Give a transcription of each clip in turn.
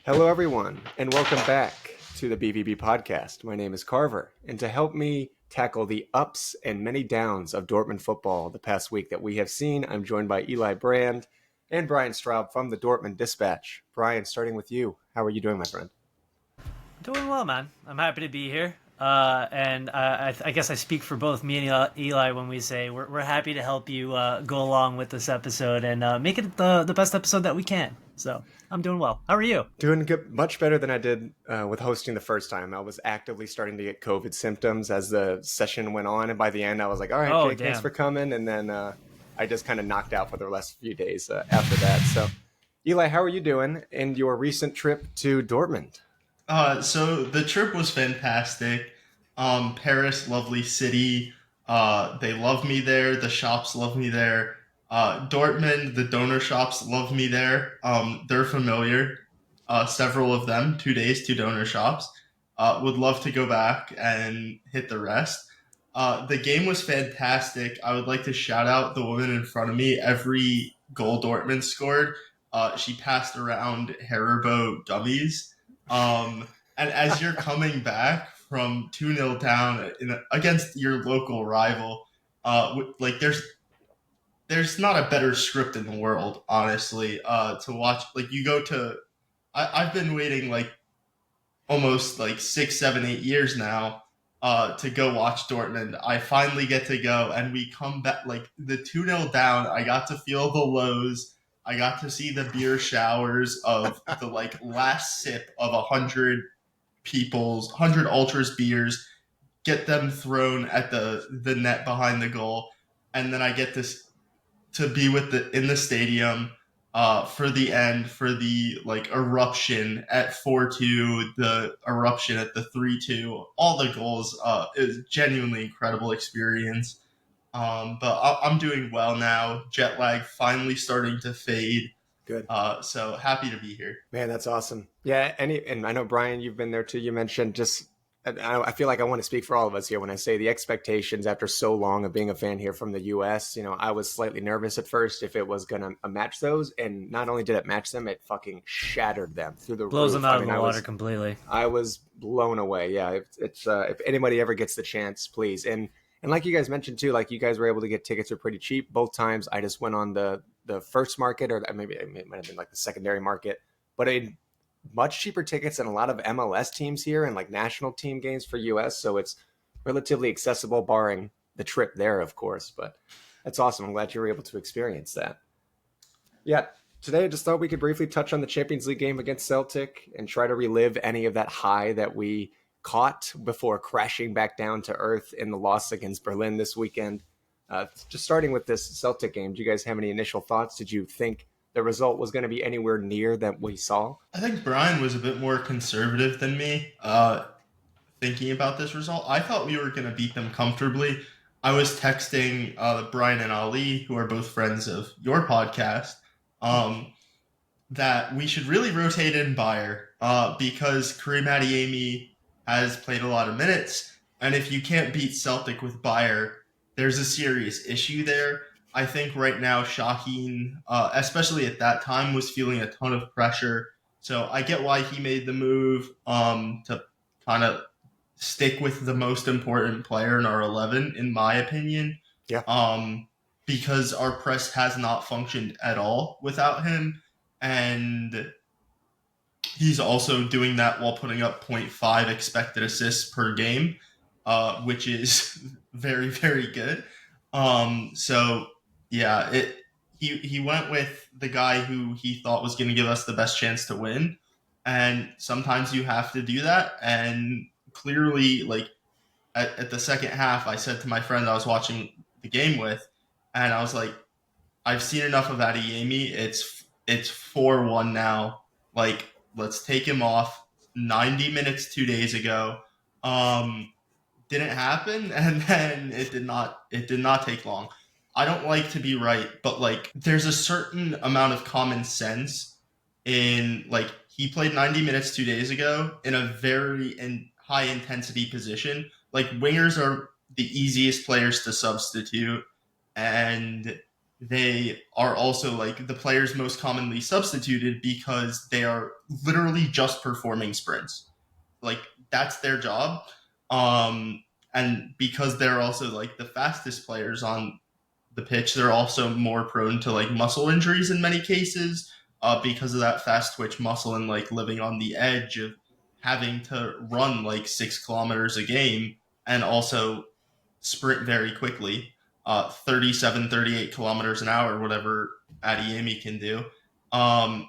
Hello, everyone, and welcome back to the BVB podcast. My name is Carver, and to help me tackle the ups and many downs of Dortmund football the past week that we have seen, I'm joined by Eli Brand and Brian Straub from the Dortmund Dispatch. Brian, starting with you, how are you doing, my friend? Doing well, man. I'm happy to be here. I guess I speak for both me and Eli when we say we're happy to help you go along with this episode and make it the best episode that we can. So I'm doing well. How are you? Doing good, much better than I did with hosting the first time. I was actively starting to get COVID symptoms as the session went on, and by the end, I was like, "All right, Oh, Jake, thanks damn. for coming." And then I just kind of knocked out for the last few days after that. So, Eli, how are you doing in your recent trip to Dortmund? So the trip was fantastic. Paris, lovely city. They love me there. The shops love me there. Dortmund, the donor shops love me there. They're familiar. Several of them, 2 days, two donor shops. Would love to go back and hit the rest. The game was fantastic. I would like to shout out the woman in front of me. Every goal Dortmund scored, she passed around Haribo gummies. And as you're coming back from 2-0 down against your local rival, like there's not a better script in the world, honestly, to watch. Like you go to, I've been waiting like almost like 6, 7, 8 years now to go watch Dortmund. I finally get to go, and we come back like the 2-0 down. I got to feel the lows. I got to see the beer showers of the like last sip of 100 ultras beers, get them thrown at the net behind the goal, and then I get this to be with the in the stadium for the end, for the like eruption at 4-2, the eruption at the 3-2, all the goals. It was a genuinely incredible experience. I'm doing well now. Jet lag finally starting to fade. Good. So happy to be here. Man, that's awesome. Yeah, and I know Brian, you've been there too. You mentioned just I feel like I want to speak for all of us here when I say the expectations after so long of being a fan here from the U.S. You know, I was slightly nervous at first if it was going to match those, and not only did it match them, it fucking shattered them through the Blows roof. them out of the water completely. I was blown away. Yeah, it's if anybody ever gets the chance, please. And like you guys mentioned too, like you guys were able to get tickets for pretty cheap both times. I just went on the first market, or maybe it might have been like the secondary market, but much cheaper tickets than a lot of MLS teams here and like national team games for US. So it's relatively accessible, barring the trip there, of course. But that's awesome. I'm glad you were able to experience that. Yeah. Today, I just thought we could briefly touch on the Champions League game against Celtic and try to relive any of that high that we caught before crashing back down to earth in the loss against Berlin this weekend. Just starting with this Celtic game, do you guys have any initial thoughts? Did you think the result was going to be anywhere near that we saw? I think Brian was a bit more conservative than me thinking about this result. I thought we were going to beat them comfortably. I was texting Brian and Ali, who are both friends of your podcast, that we should really rotate in Bayer because Kareem Adeyemi has played a lot of minutes. And if you can't beat Celtic with Bayer, there's a serious issue there. I think right now Shaheen, especially at that time, was feeling a ton of pressure. So I get why he made the move to kind of stick with the most important player in our 11, in my opinion. Yeah. Because our press has not functioned at all without him. And he's also doing that while putting up 0.5 expected assists per game, which is very, very good. So yeah, he went with the guy who he thought was going to give us the best chance to win, and sometimes you have to do that. And clearly, like at the second half, I said to my friend I was watching the game with, and I was like, I've seen enough of Adeyemi. It's 4-1 now. Like, let's take him off. 90 minutes 2 days ago. Didn't happen, and then it did not take long. I don't like to be right, but like there's a certain amount of common sense in like he played 90 minutes 2 days ago in a very high intensity position. Like wingers are the easiest players to substitute, and they are also like the players most commonly substituted because they are literally just performing sprints. Like that's their job. Um, and because they're also like the fastest players on the pitch, they're also more prone to like muscle injuries in many cases, because of that fast twitch muscle and like living on the edge of having to run like 6 kilometers a game and also sprint very quickly, 37, 38 kilometers an hour, whatever Adeyemi can do. Um,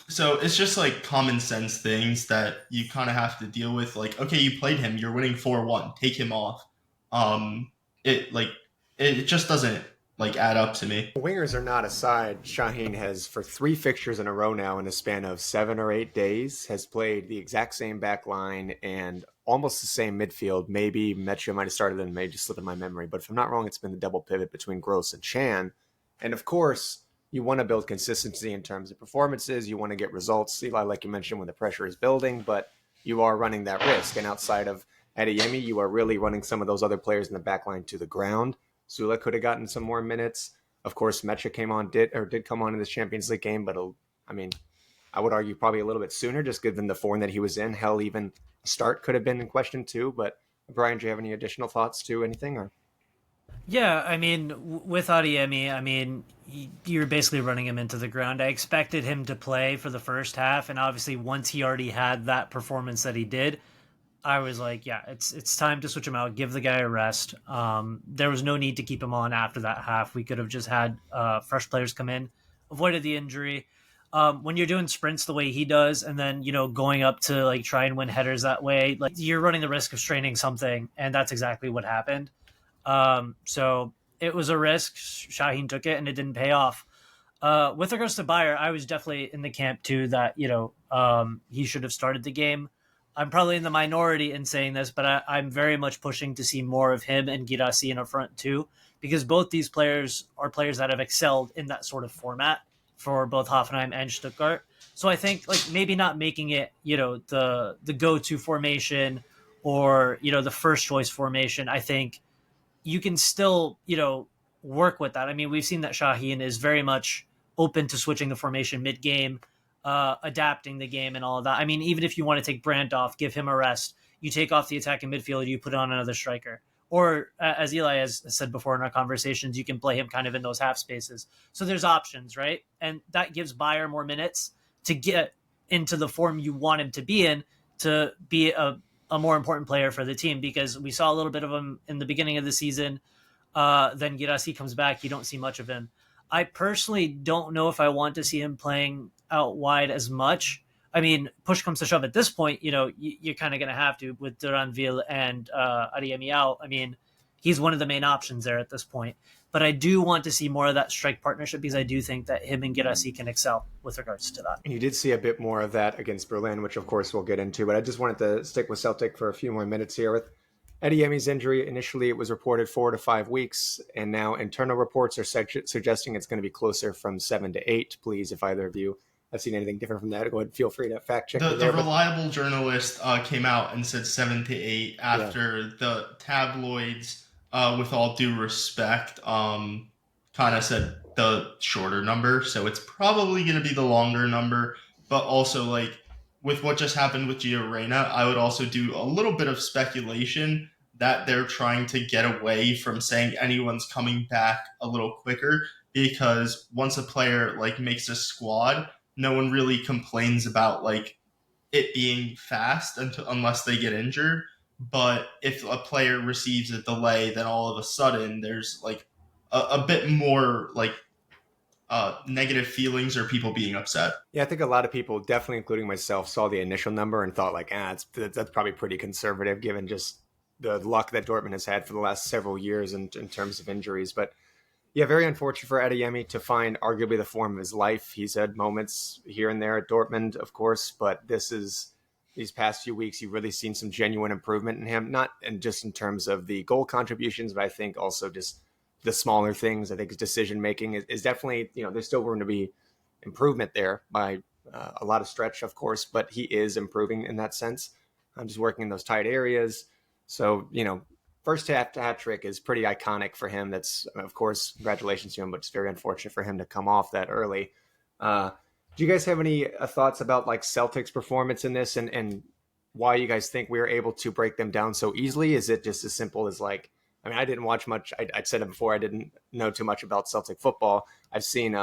so it's just like common sense things that you kind of have to deal with. Like, okay, you played him, you're winning 4-1, take him off. Um, it like it just doesn't like add up to me. Wingers are not aside. Shaheen has, for 3 fixtures in a row now, in a span of 7 or 8 days, has played the exact same back line and almost the same midfield. Maybe Metro might have started and may just slip in my memory, but if I'm not wrong, it's been the double pivot between Gross and Chan. And of course, you want to build consistency in terms of performances. You want to get results, Eli, like you mentioned, when the pressure is building, but you are running that risk. And outside of Adeyemi, you are really running some of those other players in the back line to the ground. Sula could have gotten some more minutes. Of course, Mecha did come on in this Champions League game, but I mean, I would argue probably a little bit sooner, just given the form that he was in. Hell, even a start could have been in question too. But Brian, do you have any additional thoughts to anything? Or Yeah, I mean, with Adiemi, I mean, you're basically running him into the ground. I expected him to play for the first half, and obviously, once he already had that performance that he did, I was like, yeah, it's time to switch him out, give the guy a rest. There was no need to keep him on after that half. We could have just had fresh players come in, avoided the injury. When you're doing sprints the way he does, and then going up to like try and win headers that way, like you're running the risk of straining something, and that's exactly what happened. So it was a risk. Shaheen took it, and it didn't pay off. With regards to Bayer, I was definitely in the camp too that he should have started the game. I'm probably in the minority in saying this, but I'm very much pushing to see more of him and Girassi in a front too, because both these players are players that have excelled in that sort of format for both Hoffenheim and Stuttgart. So I think like maybe not making it the go to formation or the first choice formation. I think you can still, work with that. I mean, we've seen that Shaheen is very much open to switching the formation mid game, adapting the game and all of that. I mean, even if you want to take Brandt off, give him a rest, you take off the attacking midfielder, you put on another striker. Or as Eli has said before in our conversations, you can play him kind of in those half spaces. So there's options, right? And that gives Bayer more minutes to get into the form you want him to be in, to be a more important player for the team, because we saw a little bit of him in the beginning of the season. Then Girassi comes back, you don't see much of him. I personally don't know if I want to see him playing out wide as much. I mean, push comes to shove at this point, you're kind of going to have to with Duranville and Adeyemi out. I mean, he's one of the main options there at this point. But I do want to see more of that strike partnership, because I do think that him and Girassi can excel with regards to that. and you did see a bit more of that against Berlin, which of course we'll get into. But I just wanted to stick with Celtic for a few more minutes here with Adeyemi's injury. Initially, it was reported 4 to 5 weeks, and now internal reports are suggesting it's going to be closer from 7 to 8. Please, if either of you have seen anything different from that, go ahead. Feel free to fact check. The reliable journalist came out and said 7 to 8 after the tabloids, with all due respect, kind of said the shorter number. So it's probably going to be the longer number. But also, like, with what just happened with Gio Reyna, I would also do a little bit of speculation that they're trying to get away from saying anyone's coming back a little quicker, because once a player like makes a squad, no one really complains about like it being fast unless they get injured. But if a player receives a delay, then all of a sudden there's like a bit more like negative feelings or people being upset. Yeah, I think a lot of people, definitely including myself, saw the initial number and thought like, that's probably pretty conservative given just the luck that Dortmund has had for the last several years in terms of injuries. But yeah, very unfortunate for Adeyemi to find arguably the form of his life. He's had moments here and there at Dortmund, of course, but these past few weeks, you've really seen some genuine improvement in him, not and just in terms of the goal contributions, but I think also just the smaller things. I think his decision making is definitely, there's still room to be improvement there by a lot of stretch, of course, but he is improving in that sense. I'm just working in those tight areas. So, first hat trick is pretty iconic for him. That's, of course, congratulations to him, but it's very unfortunate for him to come off that early. Do you guys have any thoughts about like Celtic's performance in this, and why you guys think we were able to break them down so easily? Is it just as simple as like, I mean, I didn't watch much. I'd said it before. I didn't know too much about Celtic football. I've seen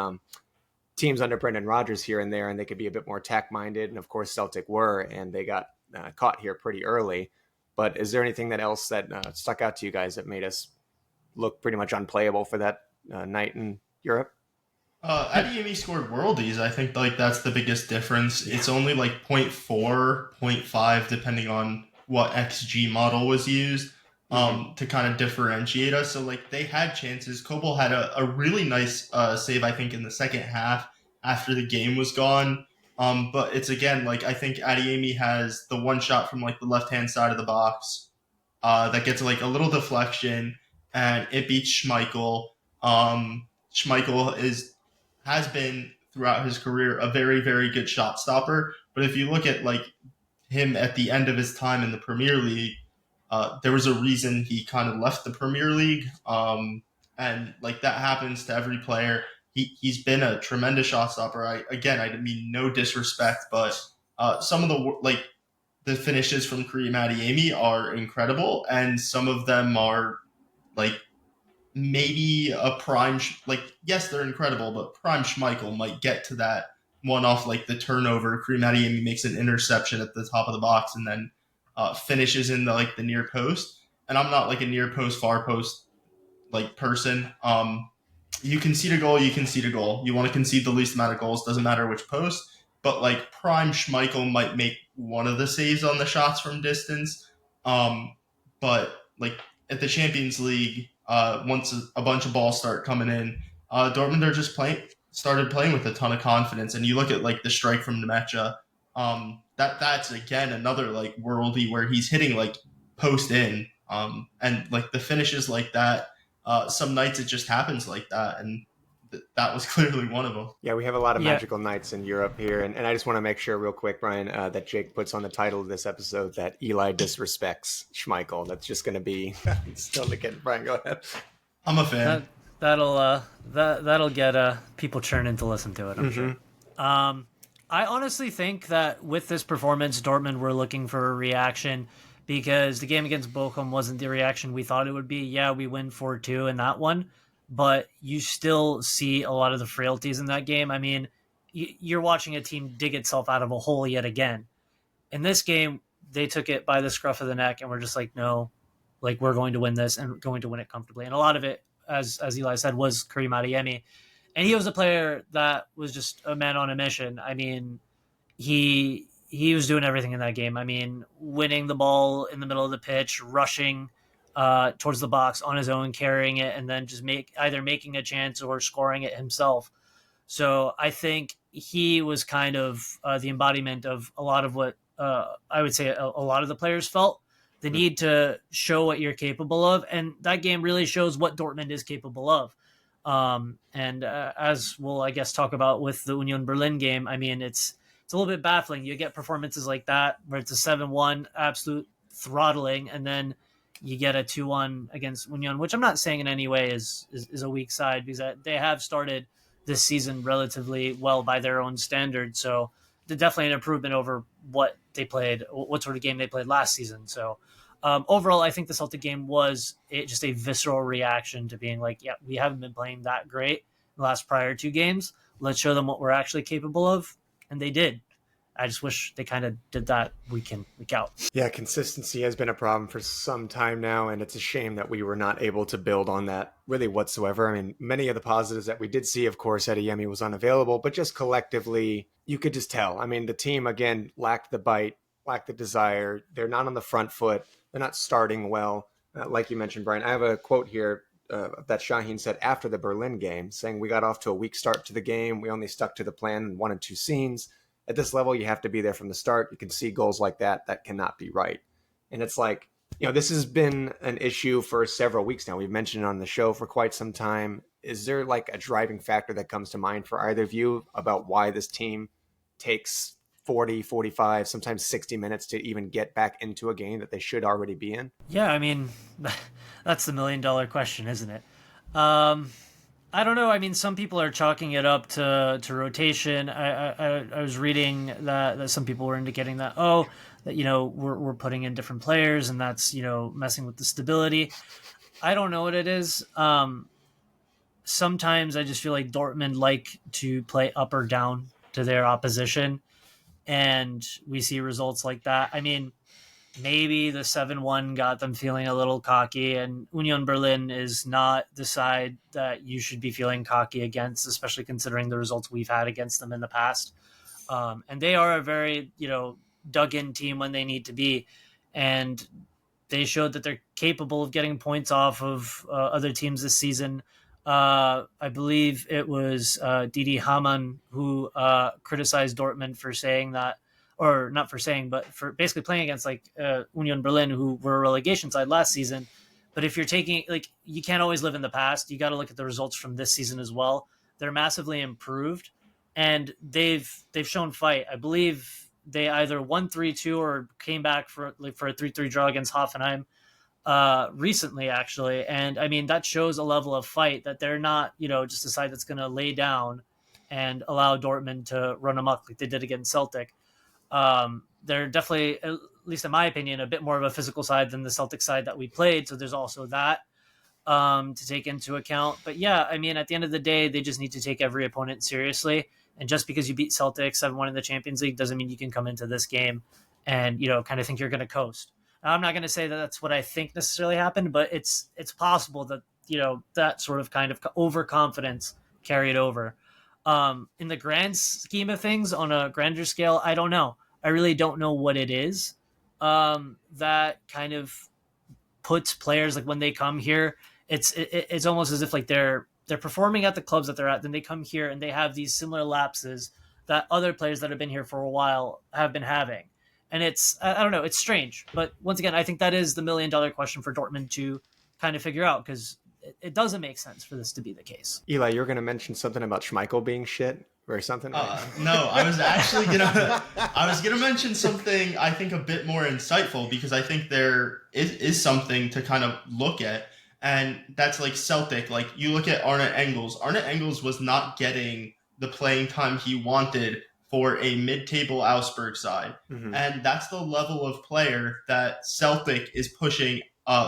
teams under Brendan Rodgers here and there, and they could be a bit more attack minded. And of course, Celtic were, and they got caught here pretty early. But is there anything that else that stuck out to you guys that made us look pretty much unplayable for that night in Europe? Adeyemi scored worldies. I think like that's the biggest difference. It's only like zero 0.4, 0.5, depending on what XG model was used to kind of differentiate us. So like they had chances. Kobel had a really nice save, I think, in the second half after the game was gone. But it's again, like I think Adeyemi has the one shot from like the left-hand side of the box that gets like a little deflection and it beats Schmeichel. Schmeichel has been throughout his career a very, very good shot stopper. But if you look at like him at the end of his time in the Premier League, there was a reason he kind of left the Premier League. And like that happens to every player. He's been a tremendous shot stopper. I mean no disrespect, but some of the finishes from Karim Adeyemi are incredible, and some of them are like maybe a prime, yes, they're incredible, but prime Schmeichel might get to that one off like the turnover. Karim Adeyemi makes an interception at the top of the box and then finishes in the near post. And I'm not like a near post, far post like person. You concede a goal, you concede a goal. You want to concede the least amount of goals, doesn't matter which post. But like prime Schmeichel might make one of the saves on the shots from distance. But like at the Champions League, once a bunch of balls start coming in, Dortmund are just started playing with a ton of confidence. And you look at like the strike from Nemecha, that's again another like worldie where he's hitting like post in, and like the finishes like that. Some nights it just happens like that, and that was clearly one of them. Yeah, we have a lot of magical nights in Europe here, and I just want to make sure real quick, Brian, that Jake puts on the title of this episode that Eli disrespects Schmeichel. That's just going to be still the kid. Brian, go ahead. I'm a fan. That'll get people churning to listen to it, I'm sure. I honestly think that with this performance, Dortmund were looking for a reaction, because the game against Bochum wasn't the reaction we thought it would be. Yeah, we win 4-2 in that one, but you still see a lot of the frailties in that game. I mean, you're watching a team dig itself out of a hole yet again. In this game, they took it by the scruff of the neck and were just like, no, like we're going to win this and going to win it comfortably. And a lot of it, as Eli said, was Karim Adeyemi. And he was a player that was just a man on a mission. I mean, he was doing everything in that game. I mean, winning the ball in the middle of the pitch, rushing towards the box on his own, carrying it, and then just either making a chance or scoring it himself. So I think he was kind of the embodiment of a lot of what I would say a lot of the players felt. The need to show what you're capable of. And that game really shows what Dortmund is capable of. And as we'll, I guess, talk about with the Union Berlin game, I mean, it's a little bit baffling. You get performances like that where it's a 7-1 absolute throttling, and then you get a 2-1 against Union, which I'm not saying in any way is a weak side, because they have started this season relatively well by their own standards. So they're definitely an improvement over what sort of game they played last season. So overall, I think the Celtic game was just a visceral reaction to being like, yeah, we haven't been playing that great in the last prior two games. Let's show them what we're actually capable of. And they did. I just wish they kind of did that week in, week out. Yeah, consistency has been a problem for some time now, and it's a shame that we were not able to build on that really whatsoever. I mean, many of the positives that we did see, of course, Adeyemi was unavailable, but just collectively, you could just tell. I mean, the team, again, lacked the bite, lacked the desire. They're not on the front foot. They're not starting well. Like you mentioned, Brian, I have a quote here that Shaheen said after the Berlin game, saying, "We got off to a weak start to the game. We only stuck to the plan in 1 and 2 scenes. At this level, you have to be there from the start. You can see goals like that. That cannot be right." And it's like, this has been an issue for several weeks now. We've mentioned it on the show for quite some time. Is there like a driving factor that comes to mind for either of you about why this team takes 40, 45, sometimes 60 minutes to even get back into a game that they should already be in? Yeah, I mean, that's the $1 million question, isn't it? Um, I don't know. I mean, some people are chalking it up to rotation. I was reading that some people were indicating that that we're putting in different players and that's messing with the stability. I don't know what it is. Sometimes I just feel like Dortmund like to play up or down to their opposition, and we see results like that. I mean, maybe the 7-1 got them feeling a little cocky, and Union Berlin is not the side that you should be feeling cocky against, especially considering the results we've had against them in the past. And they are a very, dug in team when they need to be. And they showed that they're capable of getting points off of other teams this season. I believe it was Didi Hamann who criticized Dortmund for saying that, or not for saying, but for basically playing against like Union Berlin, who were a relegation side last season. But if you're taking, like, you can't always live in the past. You got to look at the results from this season as well. They're massively improved, and they've shown fight. I believe they either won 3-2 or came back for a 3-3 draw against Hoffenheim recently, actually. And I mean, that shows a level of fight that they're not, just a side that's going to lay down and allow Dortmund to run amok like they did against Celtic. They're definitely, at least in my opinion, a bit more of a physical side than the Celtic side that we played. So there's also that to take into account. But yeah, I mean, at the end of the day, they just need to take every opponent seriously. And just because you beat Celtic 7-1 in the Champions League doesn't mean you can come into this game and, kind of think you're going to coast. Now, I'm not going to say that that's what I think necessarily happened, but it's possible that, that sort of kind of overconfidence carried over. In the grand scheme of things, on a grander scale, I don't know. I really don't know what it is that kind of puts players, like when they come here, it's almost as if like they're performing at the clubs that they're at, then they come here and they have these similar lapses that other players that have been here for a while have been having. And I don't know, it's strange. But once again, I think that is the $1 million question for Dortmund to kind of figure out, because it doesn't make sense for this to be the case. Eli, you're going to mention something about Schmeichel being shit or something? No, I was actually gonna mention something I think a bit more insightful, because I think there is something to kind of look at, and that's like Celtic. Like, you look at Arne Engels. Arne Engels was not getting the playing time he wanted for a mid-table Augsburg side, and that's the level of player that Celtic is pushing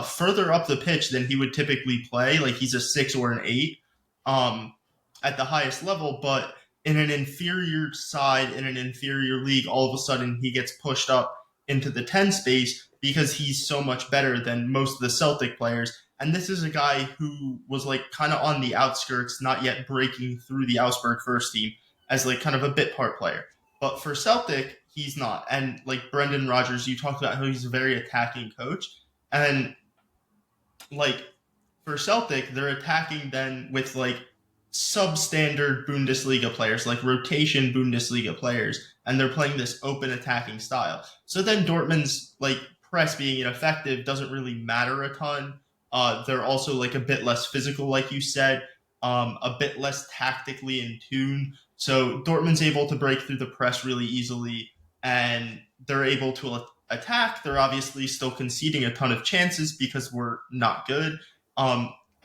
further up the pitch than he would typically play. Like, he's a 6 or an 8 at the highest level, but in an inferior side, in an inferior league, all of a sudden he gets pushed up into the 10 space because he's so much better than most of the Celtic players. And this is a guy who was like kind of on the outskirts, not yet breaking through the Augsburg first team as like kind of a bit part player. But for Celtic, he's not. And like Brendan Rodgers, you talked about how he's a very attacking coach. And like for Celtic, they're attacking then with like substandard Bundesliga players, like rotation Bundesliga players, and they're playing this open attacking style. So then Dortmund's like press being ineffective doesn't really matter a ton. They're also like a bit less physical, like you said, a bit less tactically in tune. So Dortmund's able to break through the press really easily, and they're able to attack. They're obviously still conceding a ton of chances because we're not good.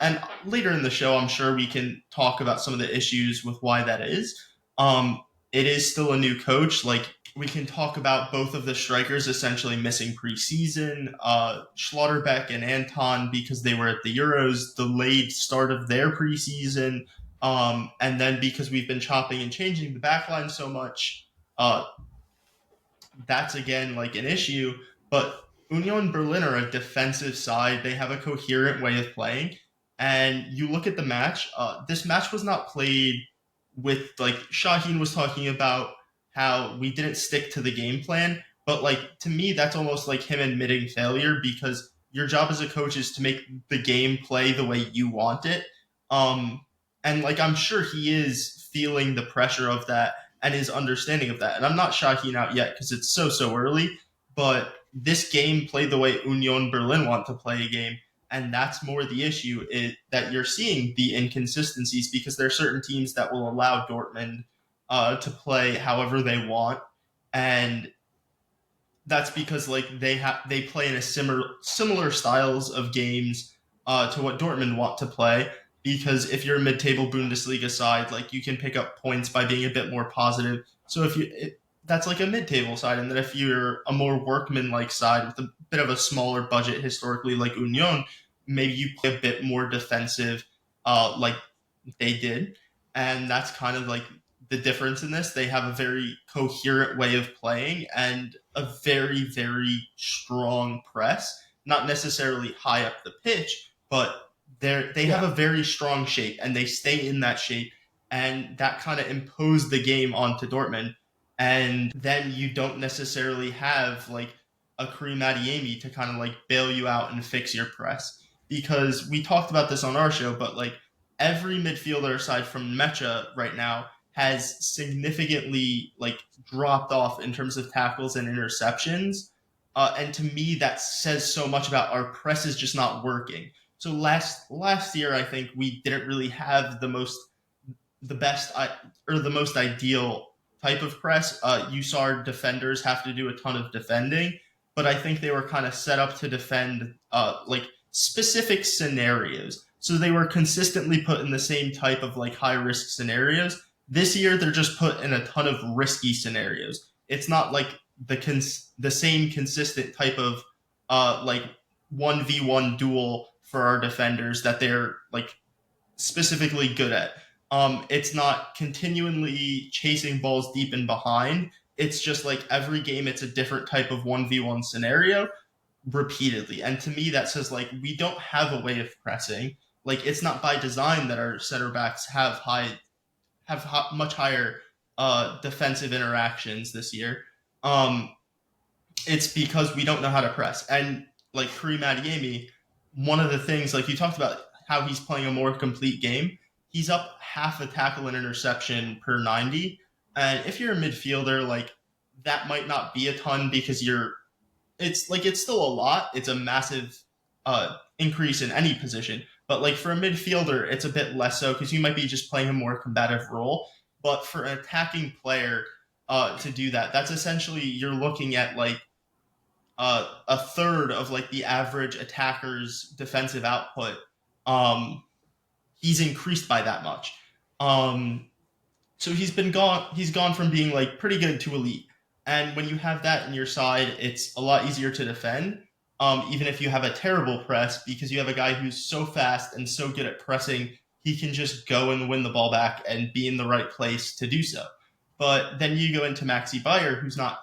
And later in the show, I'm sure we can talk about some of the issues with why that is. It is still a new coach. Like, we can talk about both of the strikers essentially missing preseason. Schlotterbeck and Anton, because they were at the Euros, delayed start of their preseason. And then because we've been chopping and changing the backline so much, that's again like an issue. But Union Berlin are a defensive side. They have a coherent way of playing. And you look at the match, this match was not played with, like, Shaheen was talking about how we didn't stick to the game plan. But, like, to me, that's almost like him admitting failure, because your job as a coach is to make the game play the way you want it. And, like, I'm sure he is feeling the pressure of that and his understanding of that. And I'm not Shaheen out yet because it's so early. But this game played the way Union Berlin want to play a game. And that's more the issue, that you're seeing the inconsistencies, because there are certain teams that will allow Dortmund to play however they want. and that's because like they play in a similar styles of games to what Dortmund want to play. Because if you're a mid-table Bundesliga side, like you can pick up points by being a bit more positive. So that's like a mid-table side, and then if you're a more workman-like side with a bit of a smaller budget historically, like Union, maybe you play a bit more defensive, like they did, and that's kind of like the difference in this. They have a very coherent way of playing and a very, very strong press. Not necessarily high up the pitch, but they have a very strong shape and they stay in that shape. And that kind of imposed the game onto Dortmund. And then you don't necessarily have like a Karim Adeyemi to kind of like bail you out and fix your press. Because we talked about this on our show, but like every midfielder aside from Mecha right now has significantly like dropped off in terms of tackles and interceptions. And to me, that says so much about our press is just not working. So last year, I think we didn't really have the most ideal type of press. You saw our defenders have to do a ton of defending, but I think they were kind of set up to defend like specific scenarios. So they were consistently put in the same type of like high risk scenarios. This year, they're just put in a ton of risky scenarios. It's not like the same consistent type of like 1v1 duel for our defenders that they're like specifically good at. It's not continually chasing balls deep and behind. It's just like every game, it's a different type of 1v1 scenario repeatedly. And to me, that says like we don't have a way of pressing. Like it's not by design that our center backs have much higher defensive interactions this year. It's because we don't know how to press. And like Karim Adeyemi, one of the things, like you talked about how he's playing a more complete game, he's up half a tackle and interception per 90. And if you're a midfielder, like that might not be a ton because it's still a lot. It's a massive increase in any position. But like for a midfielder, it's a bit less so because you might be just playing a more combative role. But for an attacking player to do that, that's essentially you're looking at like a third of like the average attacker's defensive output. He's increased by that much. So he's gone from being like pretty good to elite. And when you have that in your side, it's a lot easier to defend, even if you have a terrible press, because you have a guy who's so fast and so good at pressing, he can just go and win the ball back and be in the right place to do so. But then you go into Maxi Bayer, who's not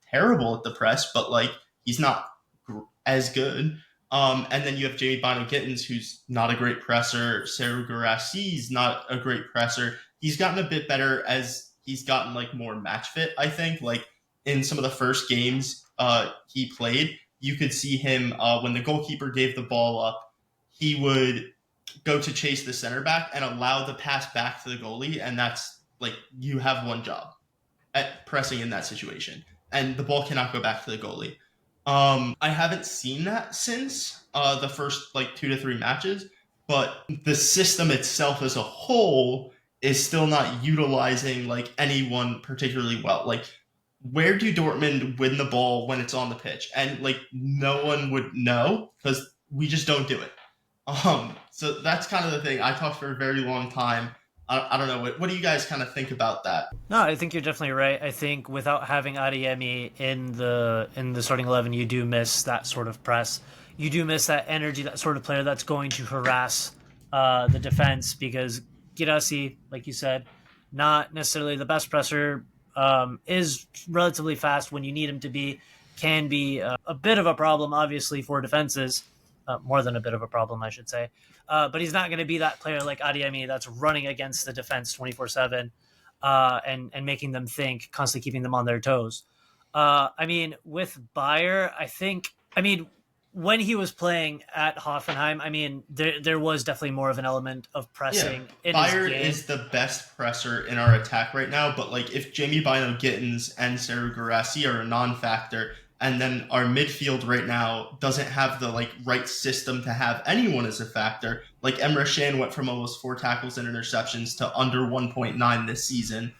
terrible at the press, but like he's not as good. And then you have Jamie bynoe-gittens, who's not a great presser. Serhou Guirassy not a great presser. He's gotten a bit better as he's gotten like more match fit, I think. Like in some of the first games he played, you could see him when the goalkeeper gave the ball up, he would go to chase the center back and allow the pass back to the goalie. And that's like, you have one job at pressing in that situation. And the ball cannot go back to the goalie. I haven't seen that since the first like 2 to 3 matches, but the system itself as a whole is still not utilizing like anyone particularly well. Like, where do Dortmund win the ball when it's on the pitch? And like no one would know because we just don't do it. So that's kind of the thing. I talked for a very long time. I don't know. What do you guys kind of think about that? No, I think you're definitely right. I think without having Adeyemi in the starting 11, you do miss that sort of press. You do miss that energy, that sort of player that's going to harass the defense, because Guirassy, like you said, not necessarily the best presser, is relatively fast when you need him to be, can be a bit of a problem, obviously, for defenses. More than a bit of a problem, I should say. But he's not going to be that player like Adeyemi that's running against the defense 24/7 and making them think, constantly keeping them on their toes. I mean, with Bayer, when he was playing at Hoffenheim, I mean, there was definitely more of an element of pressing. Yeah, Bayer is the best presser in our attack right now, but like if Jamie bynoe-gittens and Serhou Guirassy are a non-factor, and then our midfield right now doesn't have the like right system to have anyone as a factor. Like Emre Can went from almost 4 tackles and interceptions to under 1.9 this season.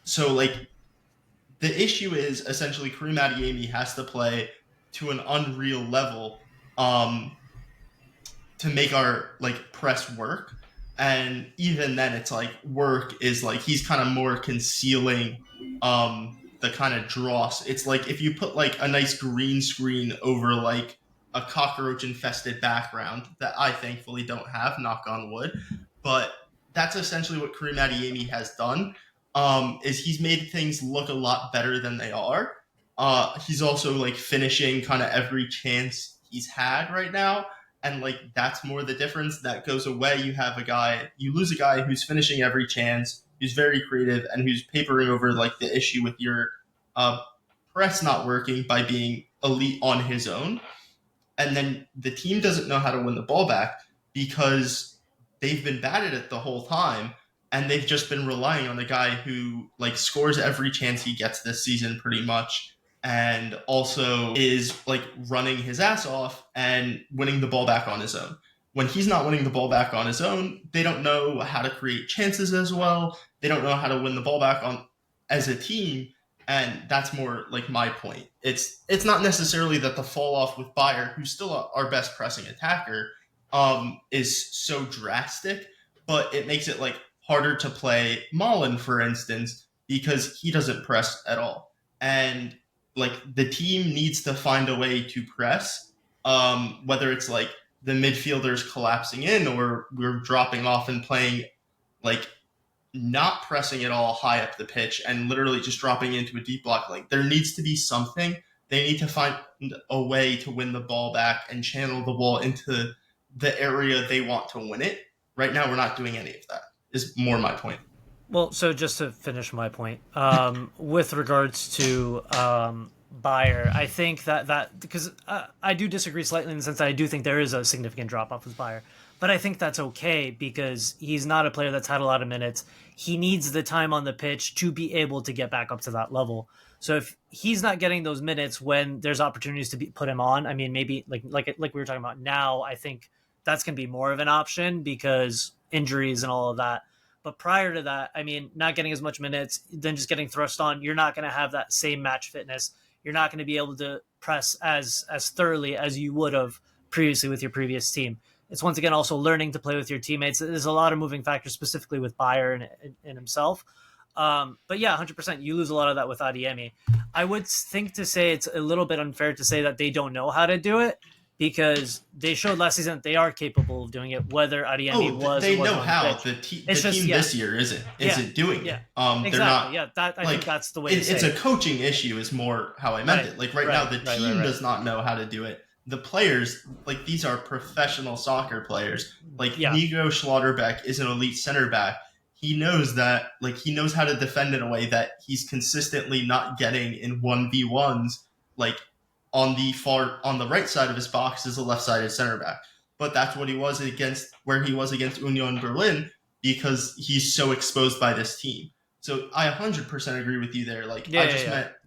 So like the issue is essentially Kareem Adeyemi has to play to an unreal level to make our like press work. And even then it's like work is like he's kind of more concealing the kind of dross. It's like if you put like a nice green screen over like a cockroach infested background that I thankfully don't have, knock on wood. But that's essentially what Kareem Adeyemi has done. Is he's made things look a lot better than they are. He's also like finishing kind of every chance he's had right now, and like that's more the difference that goes away. You lose a guy who's finishing every chance, who's very creative, and who's papering over like the issue with your uh, press not working by being elite on his own. And then the team doesn't know how to win the ball back because they've been bad at it the whole time, and they've just been relying on the guy who like scores every chance he gets this season pretty much, and also is like running his ass off and winning the ball back on his own. When he's not winning the ball back on his own, they don't know how to create chances as well. They don't know how to win the ball back on as a team. And that's more like my point. It's not necessarily that the fall off with Bayer, who's still our best pressing attacker, is so drastic, but it makes it like harder to play Mullen, for instance, because he doesn't press at all. And like the team needs to find a way to press, whether it's like the midfielders collapsing in or we're dropping off and playing like not pressing at all high up the pitch and literally just dropping into a deep block. Like there needs to be something. They need to find a way to win the ball back and channel the ball into the area they want to win it. Right now, we're not doing any of that, is more my point. Well, so just to finish my point, with regards to Bayer, I think that because I do disagree slightly in the sense that I do think there is a significant drop off with Bayer. But I think that's okay because he's not a player that's had a lot of minutes. He needs the time on the pitch to be able to get back up to that level. So if he's not getting those minutes when there's opportunities to put him on, I mean, maybe like we were talking about now, I think that's going to be more of an option because injuries and all of that. But prior to that, I mean, not getting as much minutes, then just getting thrust on, you're not going to have that same match fitness. You're not going to be able to press as thoroughly as you would have previously with your previous team. It's once again also learning to play with your teammates. There's a lot of moving factors, specifically with Bayer and himself. But yeah, 100%, you lose a lot of that with Adeyemi. I would think to say it's a little bit unfair to say that they don't know how to do it because they showed last season that they are capable of doing it, whether Adeyemi was they or know wasn't how. on the pitch. The team this year isn't doing it. Exactly. They're not, yeah, I think that's the way to say it's a coaching issue is more how I meant it. Like now, the team does not know how to do it. The players, like these are professional soccer players. Like Nico Schlotterbeck is an elite center back. He knows that, like he knows how to defend in a way that he's consistently not getting in 1v1s, like on the right side of his box is a left-sided center back. But that's what he was against Union Berlin because he's so exposed by this team. So I 100% agree with you there. Like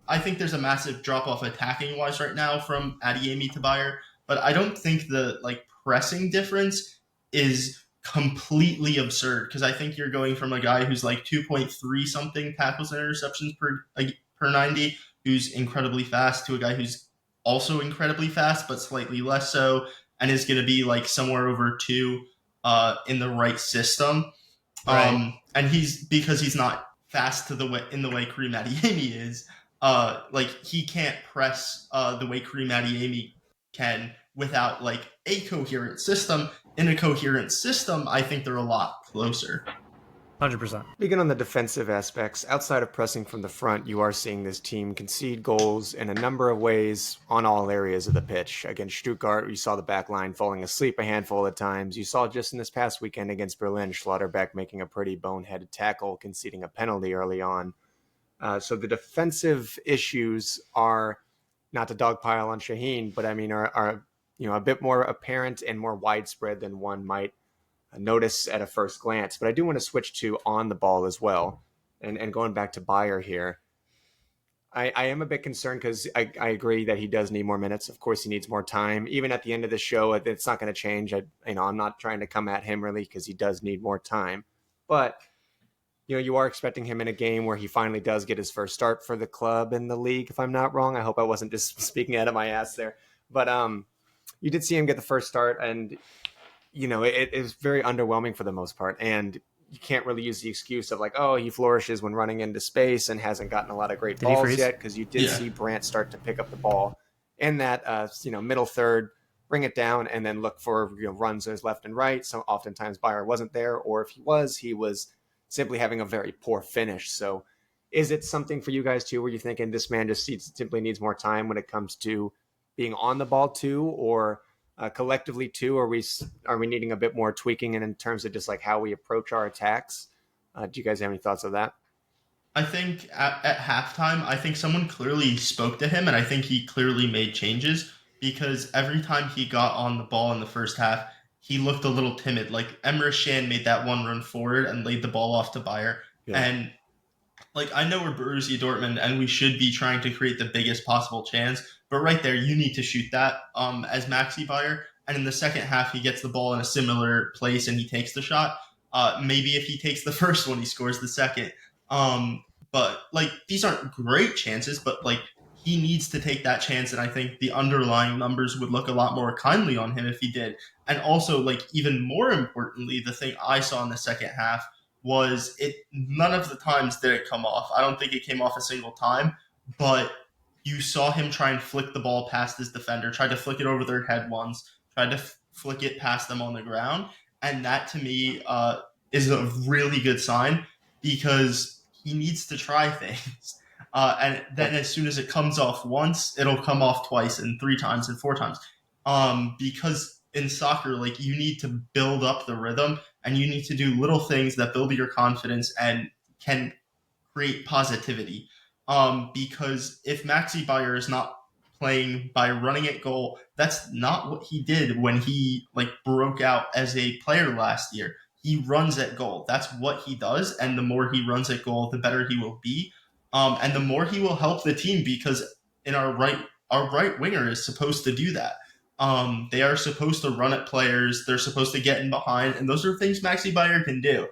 I think there's a massive drop off attacking wise right now from Adeyemi to Bayer, but I don't think the like pressing difference is completely absurd because I think you're going from a guy who's like 2.3 something tackles and interceptions per 90, who's incredibly fast, to a guy who's also incredibly fast but slightly less so, and is going to be like somewhere over 2 in the right system. Right. And because he's not fast in the way Kareem Adeyemi is. Like he can't press the way Kareem Adeyemi can without like a coherent system. In a coherent system, I think they're a lot closer. 100%. Speaking on the defensive aspects, outside of pressing from the front, you are seeing this team concede goals in a number of ways on all areas of the pitch. Against Stuttgart, you saw the back line falling asleep a handful of times. You saw just in this past weekend against Berlin, Schlotterbeck making a pretty boneheaded tackle, conceding a penalty early on. So the defensive issues are, not to dogpile on Shaheen, but I mean are a bit more apparent and more widespread than one might notice at a first glance. But I do want to switch to on the ball as well. And going back to Bayer here, I am a bit concerned because I agree that he does need more minutes. Of course, he needs more time. Even at the end of the show, it's not going to change. I'm not trying to come at him really because he does need more time. But you are expecting him in a game where he finally does get his first start for the club in the league, if I'm not wrong. I hope I wasn't just speaking out of my ass there. But you did see him get the first start, and it is very underwhelming for the most part. And you can't really use the excuse of like, oh, he flourishes when running into space and hasn't gotten a lot of great Did he balls freeze? yet, because you did see Brandt start to pick up the ball in that middle third, bring it down, and then look for runs to his left and right. So oftentimes Bayer wasn't there, or if he was simply having a very poor finish. So is it something for you guys too, where you're thinking this man just simply needs more time when it comes to being on the ball too, or collectively too? Are we needing a bit more tweaking in terms of just like how we approach our attacks? Do you guys have any thoughts of that? I think at halftime, I think someone clearly spoke to him, and I think he clearly made changes because every time he got on the ball in the first half, he looked a little timid. Like Emre Can made that one run forward and laid the ball off to Bayer. Yeah. And like I know we're Borussia Dortmund and we should be trying to create the biggest possible chance, but right there you need to shoot that as Maxi Bayer. And in the second half, he gets the ball in a similar place and he takes the shot. Maybe if he takes the first one, he scores the second. But like these aren't great chances, but like he needs to take that chance, and I think the underlying numbers would look a lot more kindly on him if he did. And also, like even more importantly, the thing I saw in the second half was it. None of the times did it come off. I don't think it came off a single time, but you saw him try and flick the ball past his defender, tried to flick it over their head once, tried to flick it past them on the ground, and that to me is a really good sign because he needs to try things. And then as soon as it comes off once, it'll come off twice and three times and four times. Because in soccer, like you need to build up the rhythm and you need to do little things that build your confidence and can create positivity. Because if Maxi Bayer is not playing by running at goal, that's not what he did when he like broke out as a player last year. He runs at goal. That's what he does. And the more he runs at goal, the better he will be. And the more he will help the team because in our right winger is supposed to do that. They are supposed to run at players. They're supposed to get in behind. And those are things Maxi Bayer can do.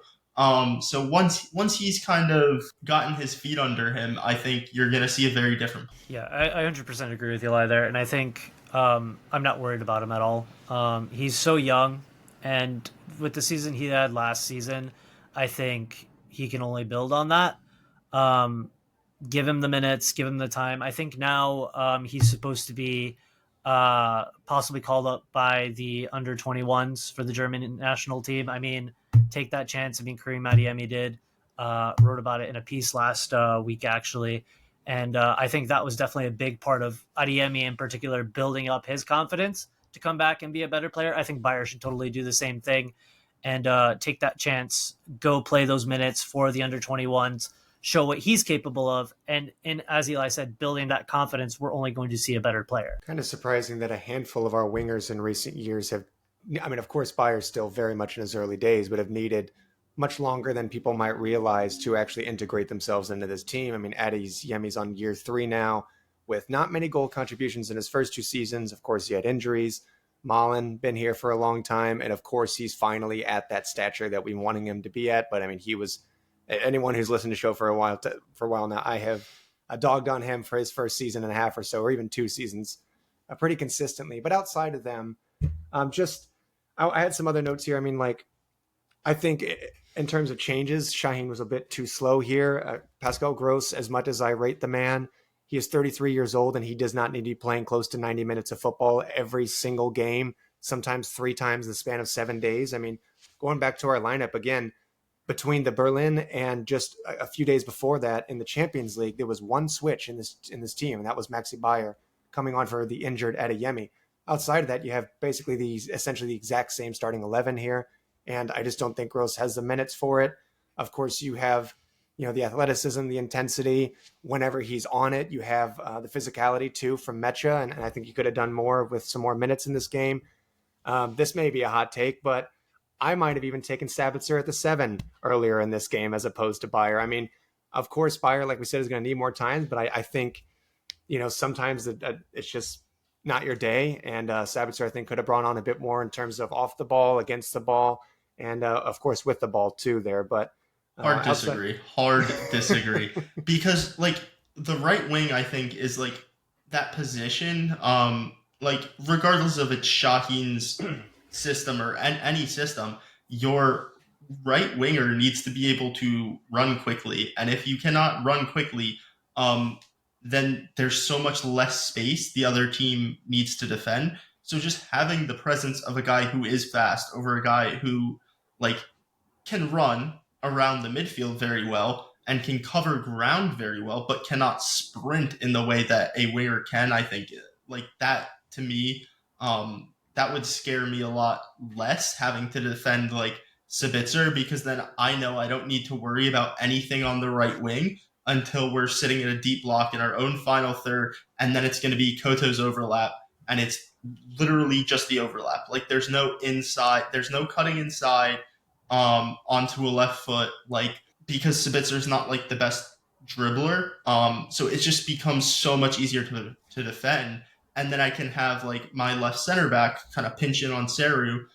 So once he's kind of gotten his feet under him, I think you're going to see a very different. Yeah, I 100% agree with Eli there. And I think I'm not worried about him at all. He's so young. And with the season he had last season, I think he can only build on that. Give him the minutes, give him the time. I think now he's supposed to be possibly called up by the under 21s for the German national team. I mean, take that chance. I mean, Karim Adeyemi did, wrote about it in a piece last week, actually. And I think that was definitely a big part of Adeyemi in particular, building up his confidence to come back and be a better player. I think Bayer should totally do the same thing and take that chance, go play those minutes for the under 21s, show what he's capable of. And as Eli said, building that confidence, we're only going to see a better player. Kind of surprising that a handful of our wingers in recent years have, I mean, of course, Bayer's still very much in his early days, but have needed much longer than people might realize to actually integrate themselves into this team. I mean, Adeyemi's on year 3 now with not many goal contributions in his first 2 seasons. Of course, he had injuries. Malen been here for a long time. And of course, he's finally at that stature that we wanted him to be at. But I mean, he was, anyone who's listened to the show for a while now, I have dogged on him for his first season and a half or so, or even 2 seasons pretty consistently. But outside of them, I had some other notes here. I mean, like, I think in terms of changes, Shaheen was a bit too slow here. Pascal Gross, as much as I rate the man, he is 33 years old and he does not need to be playing close to 90 minutes of football every single game, sometimes 3 times in the span of 7 days. I mean, going back to our lineup again, between the Berlin and just a few days before that in the Champions League, there was one switch in this team, and that was Maxi Bayer coming on for the injured Adeyemi. Outside of that, you have basically essentially the exact same starting 11 here, and I just don't think Gross has the minutes for it. Of course, you have the athleticism, the intensity. Whenever he's on it, you have the physicality too from Mecha, and I think he could have done more with some more minutes in this game. This may be a hot take, but I might have even taken Sabitzer at the 7 earlier in this game as opposed to Bayer. I mean, of course, Bayer, like we said, is going to need more time, but I think, sometimes it's just not your day. And Sabitzer, I think, could have brought on a bit more in terms of off the ball, against the ball, and of course with the ball too there. But Hard Outside. disagree. Hard disagree. Because like the right wing, I think, is like that position. Like regardless of it's Shaheen's system or any system, your right winger needs to be able to run quickly. And if you cannot run quickly, um, then there's so much less space the other team needs to defend. So just having the presence of a guy who is fast over a guy who like can run around the midfield very well and can cover ground very well, but cannot sprint in the way that a winger can. I think like that to me, that would scare me a lot less having to defend like Sabitzer, because then I know I don't need to worry about anything on the right wing until we're sitting in a deep block in our own final third, and then it's going to be Koto's overlap, and it's literally just the overlap. Like there's no inside, there's no cutting inside onto a left foot, like because Sabitzer's not like the best dribbler. So it just becomes so much easier to defend. And then I can have like my left center back kind of pinch in on Seru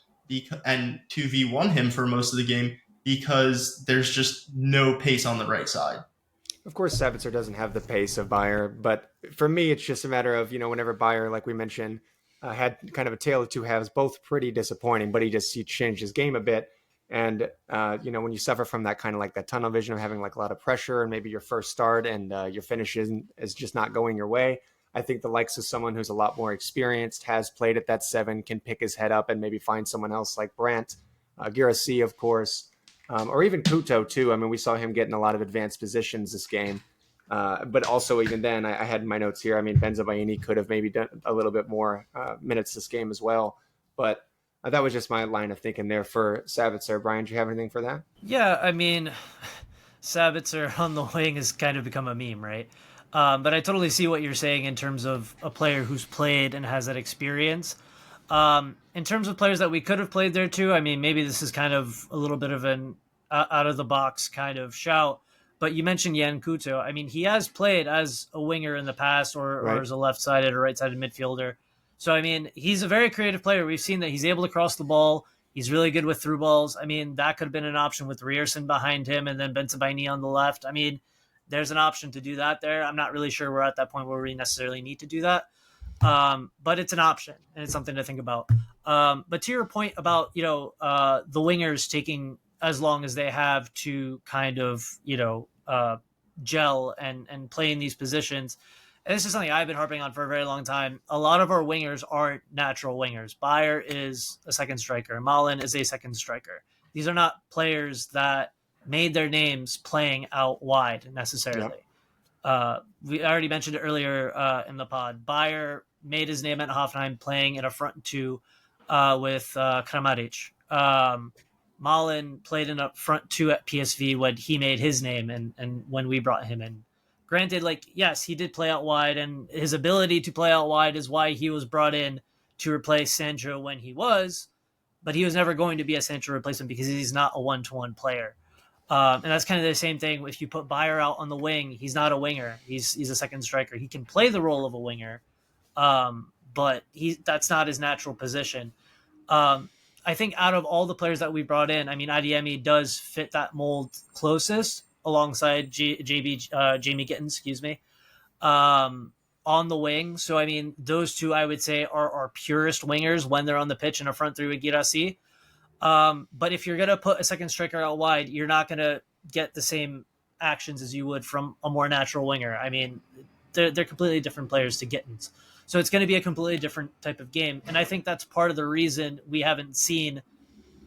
and 2v1 him for most of the game because there's just no pace on the right side. Of course, Sabitzer doesn't have the pace of Bayer, but for me, it's just a matter of, whenever Bayer, like we mentioned, had kind of a tale of two halves, both pretty disappointing, but he changed his game a bit. And, when you suffer from that kind of like that tunnel vision of having like a lot of pressure and maybe your first start and your finish is just not going your way, I think the likes of someone who's a lot more experienced, has played at that 7, can pick his head up and maybe find someone else like Brandt, Girassi, of course, or even Kuto too. I mean, we saw him get in a lot of advanced positions this game. But also even then, I had in my notes here, I mean, Benzabaini could have maybe done a little bit more minutes this game as well. But that was just my line of thinking there for Sabitzer. Brian, do you have anything for that? Yeah, I mean, Sabitzer on the wing has kind of become a meme, right? But I totally see what you're saying in terms of a player who's played and has that experience. In terms of players that we could have played there too, I mean, maybe this is kind of a little bit of an out of the box kind of shout, but you mentioned Yan Kuto. I mean, he has played as a winger in the past or as a left-sided or right-sided midfielder. So, I mean, he's a very creative player. We've seen that he's able to cross the ball. He's really good with through balls. I mean, that could have been an option with Rierson behind him and then Benzabaini on the left. I mean, there's an option to do that there. I'm not really sure we're at that point where we necessarily need to do that. But it's an option and it's something to think about. But to your point about, the wingers taking as long as they have to kind of, gel and play in these positions. And this is something I've been harping on for a very long time. A lot of our wingers aren't natural wingers. Bayer is a second striker. Malen is a second striker. These are not players that made their names playing out wide necessarily. Yep. We already mentioned it earlier in the pod. Bayer made his name at Hoffenheim playing in a front two with Kramaric. Malen played in a front two at PSV when he made his name and when we brought him in. Granted, like, yes, he did play out wide, and his ability to play out wide is why he was brought in to replace Sancho when he was, but he was never going to be a Sancho replacement because he's not a one-to-one player. And that's kind of the same thing. If you put Bayer out on the wing, he's not a winger. He's a second striker. He can play the role of a winger, but that's not his natural position. I think out of all the players that we brought in, I mean, Adeyemi does fit that mold closest alongside Jamie Gittens, on the wing. So, I mean, those two, I would say, are our purest wingers when they're on the pitch in a front three with Girassi. But if you're going to put a second striker out wide, you're not going to get the same actions as you would from a more natural winger. I mean, they're completely different players to Gittens. So it's going to be a completely different type of game. And I think that's part of the reason we haven't seen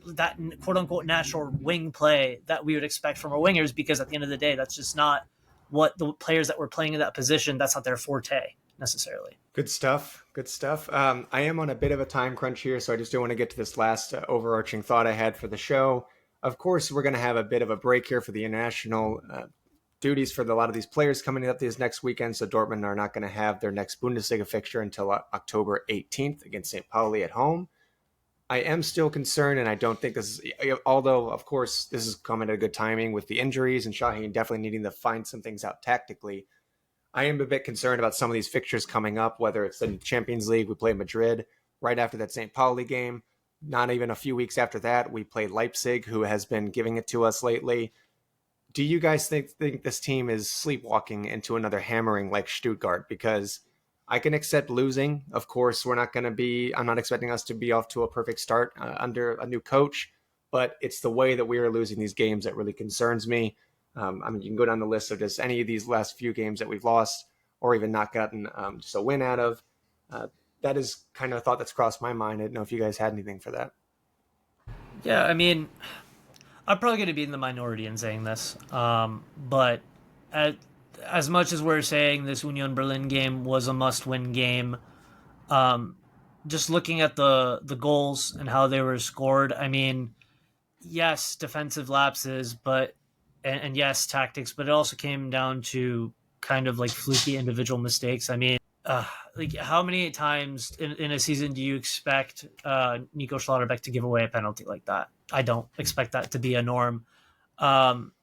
that quote-unquote natural wing play that we would expect from our wingers, because at the end of the day, that's just not what the players that were playing in that position, that's not their forte necessarily. Good stuff. I am on a bit of a time crunch here, so I just do want to get to this last overarching thought I had for the show. Of course, we're going to have a bit of a break here for the international duties for a lot of these players coming up this next weekend, so Dortmund are not going to have their next Bundesliga fixture until October 18th against St. Pauli at home. I am still concerned, and I don't think this is, although, of course, this is coming at a good timing with the injuries and Shaheen definitely needing to find some things out tactically. I am a bit concerned about some of these fixtures coming up, whether it's in the Champions League, we play Madrid right after that St. Pauli game. Not even a few weeks after that, we play Leipzig, who has been giving it to us lately. do you guys think this team is sleepwalking into another hammering like Stuttgart? Because I can accept losing. Of course, I'm not expecting us to be off to a perfect start under a new coach, but it's the way that we are losing these games that really concerns me. I mean, you can go down the list of just any of these last few games that we've lost or even not gotten just a win out of. That is kind of a thought that's crossed my mind. I didn't know if you guys had anything for that. Yeah, I mean, I'm probably going to be in the minority in saying this, but as much as we're saying this Union Berlin game was a must-win game, um, just looking at the goals and how they were scored, I mean, yes, defensive lapses, but and yes, tactics, but it also came down to kind of like fluky individual mistakes. I mean, like how many times in a season do you expect Nico Schlotterbeck to give away a penalty like that? I don't expect that to be a norm. Um,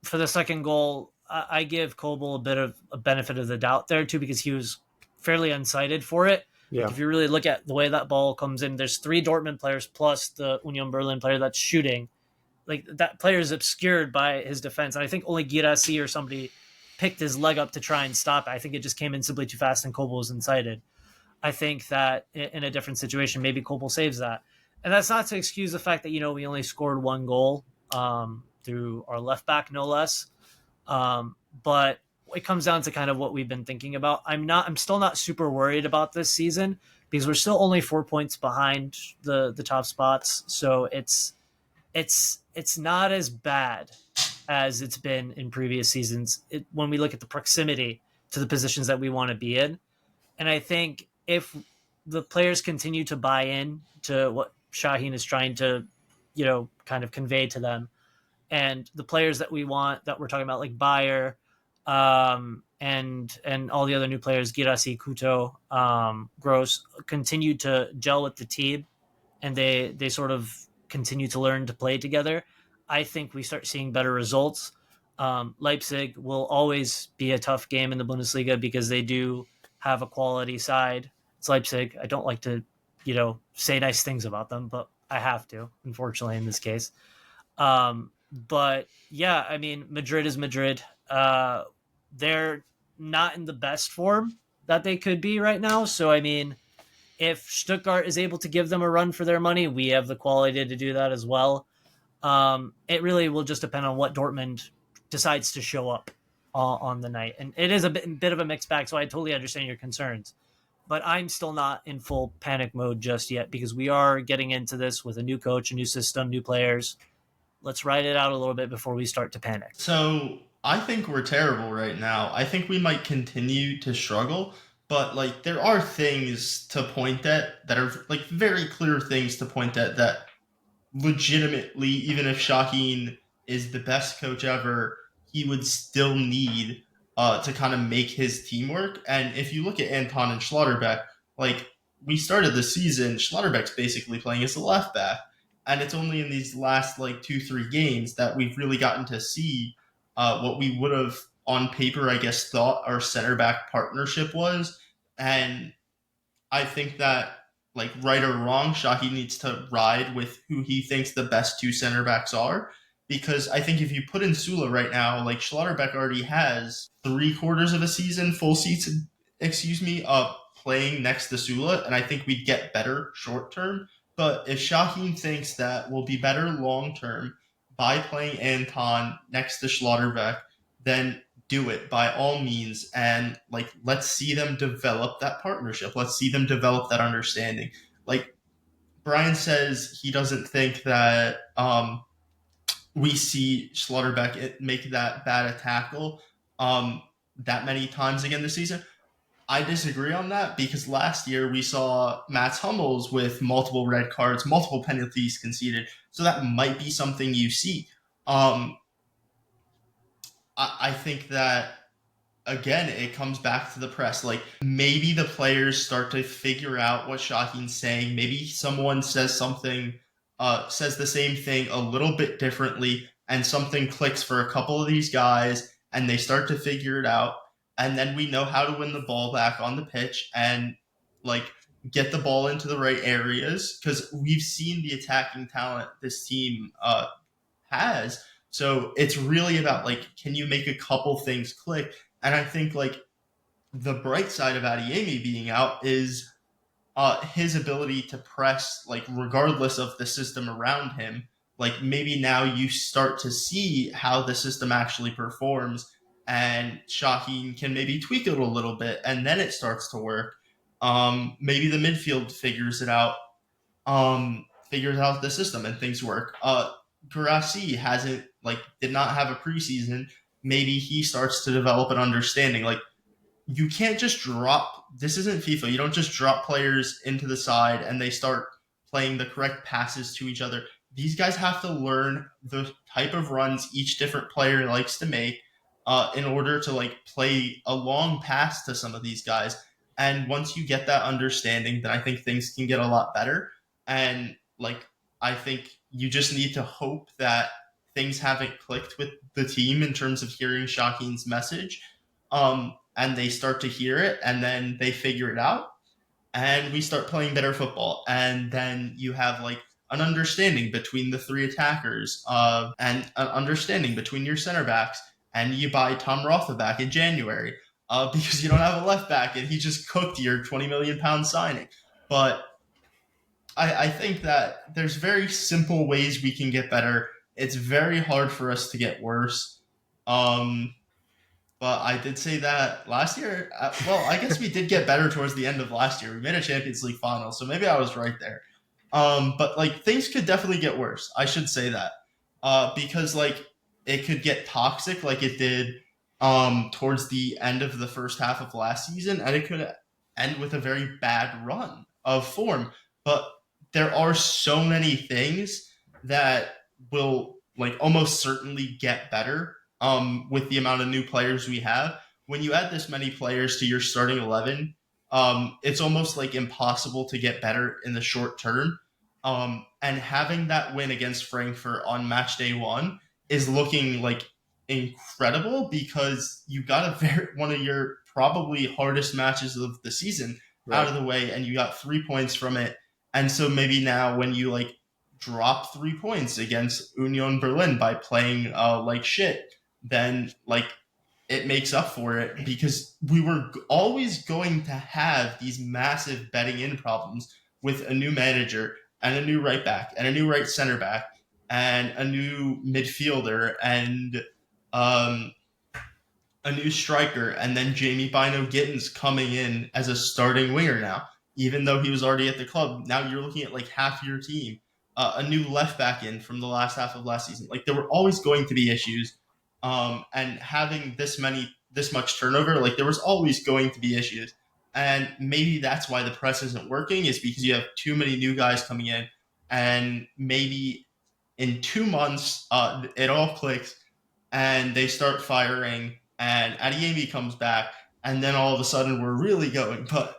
for the second goal, I give Kobel a bit of a benefit of the doubt there too, because he was fairly unsighted for it. Yeah. Like if you really look at the way that ball comes in, there's 3 Dortmund players plus the Union Berlin player that's shooting. Like that player is obscured by his defense, and I think only Girassi or somebody picked his leg up to try and stop it. I think it just came in simply too fast, and Kobel was incited. I think that in a different situation, maybe Kobel saves that, and that's not to excuse the fact that we only scored 1 goal through our left back, no less. But it comes down to kind of what we've been thinking about. I'm still not super worried about this season because we're still only 4 points behind the top spots, so it's not as bad as it's been in previous seasons when we look at the proximity to the positions that we want to be in. And I think if the players continue to buy in to what Shaheen is trying to, kind of convey to them, and the players that we want, that we're talking about, like Bayer, and all the other new players, Girassi, Kuto, Gross, continue to gel with the team, and they sort of continue to learn to play together, I think we start seeing better results. Leipzig will always be a tough game in the Bundesliga because they do have a quality side. It's Leipzig. I don't like to, say nice things about them, but I have to, unfortunately, in this case. But yeah, I mean, Madrid is Madrid. They're not in the best form that they could be right now. So, I mean, if Stuttgart is able to give them a run for their money, we have the quality to do that as well. It really will just depend on what Dortmund decides to show up on the night. And it is a bit of a mixed bag, so I totally understand your concerns. But I'm still not in full panic mode just yet because we are getting into this with a new coach, a new system, new players. Let's ride it out a little bit before we start to panic. So I think we're terrible right now. I think we might continue to struggle, but like there are things to point at that are like very clear things to point at that legitimately, even if Shaheen is the best coach ever, he would still need to kind of make his team work. And if you look at Anton and Schlotterbeck, like we started the season, Schlotterbeck's basically playing as a left back. And it's only in these last like 2, 3 games that we've really gotten to see what we would have on paper, I guess, thought our center back partnership was. And I think that, like, right or wrong, Shaki needs to ride with who he thinks the best 2 center backs are. Because I think if you put in Sula right now, like Schlotterbeck already has 3/4 of a season, full season, playing next to Sula, and I think we'd get better short term. But if Shaheen thinks that we'll be better long term by playing Anton next to Schlotterbeck, then do it by all means, and like let's see them develop that partnership. Let's see them develop that understanding. Like Brian says, he doesn't think that we see Schlotterbeck make that bad a tackle that many times again this season. I disagree on that because last year we saw Mats Hummels with multiple red cards, multiple penalties conceded. So that might be something you see. I think that again, it comes back to the press. Like maybe the players start to figure out what Shaheen's saying. Maybe someone says something, says the same thing a little bit differently, and something clicks for a couple of these guys, and they start to figure it out. And then we know how to win the ball back on the pitch and like get the ball into the right areas because we've seen the attacking talent this team has. So it's really about like, can you make a couple things click? And I think like the bright side of Adeyemi being out is his ability to press, like regardless of the system around him. Like maybe now you start to see how the system actually performs, and Shaheen can maybe tweak it a little bit, and then it starts to work. Maybe the midfield figures out the system and things work. Garassi did not have a preseason. Maybe he starts to develop an understanding. Like you can't just drop. This isn't FIFA. You don't just drop players into the side and they start playing the correct passes to each other. These guys have to learn the type of runs each different player likes to make in order to like play a long pass to some of these guys. And once you get that understanding, then I think things can get a lot better. And like I think you just need to hope that things haven't clicked with the team in terms of hearing Shaheen's message. And they start to hear it and then they figure it out and we start playing better football. And then you have like an understanding between the three attackers and an understanding between your center backs. And you buy Tom Rotha back in January because you don't have a left back and he just cooked your £20 million signing. But I think that there's very simple ways we can get better. It's very hard for us to get worse. But I did say that last year. I guess we did get better towards the end of last year. We made a Champions League final, so maybe I was right there. But like things could definitely get worse. I should say that because like it could get toxic, like it did towards the end of the first half of last season, and it could end with a very bad run of form. But there are so many things that will like almost certainly get better with the amount of new players we have. When you add this many players to your starting 11, it's almost like impossible to get better in the short term. And having that win against Frankfurt on match day 1 is looking like incredible because you got one of your probably hardest matches of the season out of the way, and you got 3 points from it. And so maybe now when you like drop 3 points against Union Berlin by playing like shit, then like it makes up for it because we were always going to have these massive betting in problems with a new manager and a new right back and a new right center back and a new midfielder and a new striker, and then Jamie bynoe-gittens coming in as a starting winger now, even though he was already at the club. Now you're looking at like half your team, a new left back in from the last half of last season. Like there were always going to be issues. And having this much turnover, like there was always going to be issues. And maybe that's why the press isn't working, is because you have too many new guys coming in, and maybe in 2 months, it all clicks and they start firing and Adeyemi comes back and then all of a sudden we're really going. But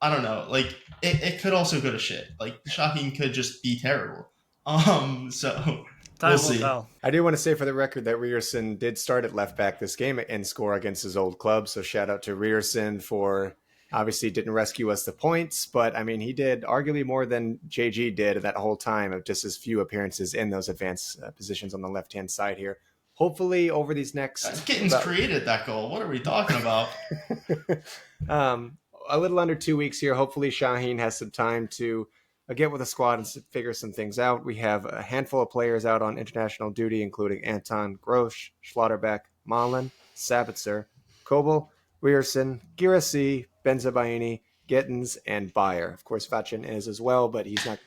I don't know, like it could also go to shit. Like Shaheen could just be terrible. So Time we'll will see. tell. I do want to say for the record that Ryerson did start at left back this game and score against his old club. So shout out to Ryerson for obviously didn't rescue us the points, but I mean, he did arguably more than JG did that whole time of just his few appearances in those advanced positions on the left-hand side here. Hopefully over these next... Gittens created that goal. What are we talking about? A little under 2 weeks here. Hopefully Shaheen has some time to get with the squad and figure some things out. We have a handful of players out on international duty, including Anton Grosch, Schlotterbeck, Malin, Sabitzer, Kobel, Ryerson, Girassi, Benzabaini, Gittens, and Bayer. Of course, Vachin is as well, but he's not,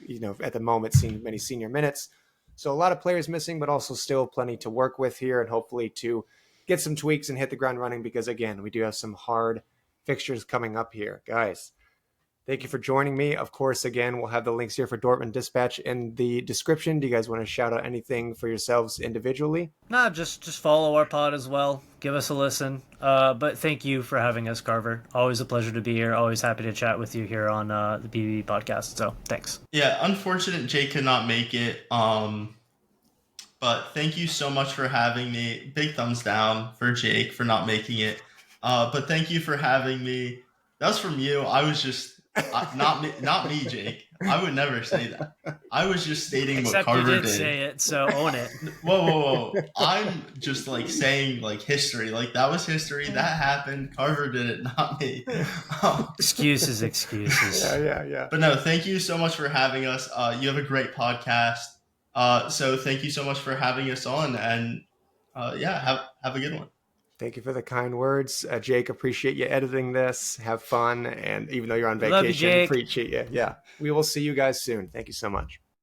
at the moment seeing many senior minutes. So a lot of players missing, but also still plenty to work with here, and hopefully to get some tweaks and hit the ground running because, again, we do have some hard fixtures coming up here. Guys, thank you for joining me. Of course, again, we'll have the links here for Dortmund Dispatch in the description. Do you guys want to shout out anything for yourselves individually? Nah, just follow our pod as well. Give us a listen. But thank you for having us, Carver. Always a pleasure to be here. Always happy to chat with you here on the BVB podcast. So thanks. Yeah, unfortunate Jake could not make it. But thank you so much for having me. Big thumbs down for Jake for not making it. But thank you for having me. That was from you. I was just Not me, Jake. I would never say that. I was just stating what Except you Carver did did. say it, so own it. Whoa. I'm just like saying like history. Like that was history. That happened. Carver did it, not me. Excuses. Yeah. But no, thank you so much for having us. You have a great podcast. So thank you so much for having us on, and have a good one. Thank you for the kind words. Jake, appreciate you editing this. Have fun. And even though you're on Love you, vacation, Jake. appreciate you. Yeah. We will see you guys soon. Thank you so much.